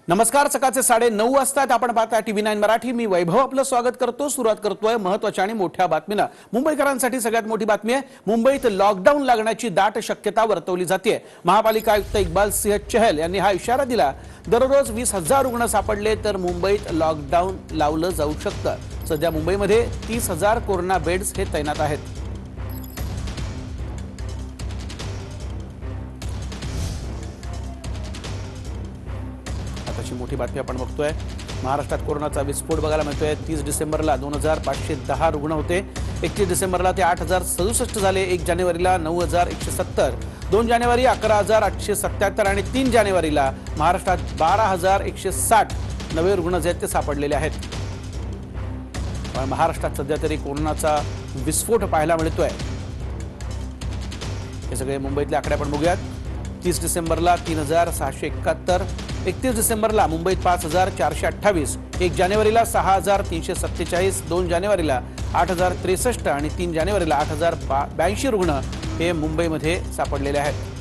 नमस्कार, सकाळचे 9:30 वाजतात. आपण पाहता TV9 मराठी. मी वैभव आपलं स्वागत करतो. सुरुवात करतोय महत्त्वाच्या आणि मोठ्या बातमीनं. मुंबईकरांसाठी सगळ्यात मोठी बातमी आहे. मुंबईत लॉकडाऊन लागण्याची दाट शक्यता वर्तवली जाते. महापालिका आयुक्त इक्बाल सिंह चहल यांनी हा इशारा दिला. दररोज 20,000 रुग्ण सापडले तर मुंबईत लॉकडाऊन लावलं जाऊ शकतं. सध्या मुंबईमध्ये 30,000 कोरोना बेड्स हे तैनात आहेत. अशी मोठी बातमी आपण बघतोय. महाराष्ट्रात कोरोनाचा विस्फोट बघायला मिळतोय. 30 डिसेंबरला 2,510 रुग्ण होते. 31 डिसेंबरला ते 8,067 झाले. 1 जानेवारीला 9,170, 2 जानेवारी 11,877 आणि 3 जानेवारीला महाराष्ट्रात 12,160 नवे रुग्ण जे आहेत ते सापडलेले आहेत. महाराष्ट्रात सध्या तरी कोरोनाचा विस्फोट पाहायला मिळतोय. हे सगळे मुंबईतले आकडे आपण बघूयात. 30 डिसेंबरला 3,671, 31 डिसेंबरला मुंबईत 5,428, 1 जानेवारीला 6,347, 2 जानेवारीला 8,063 आणि 3 जानेवारीला 8,082 रुग्ण हे मुंबईमध्ये सापडलेले आहेत.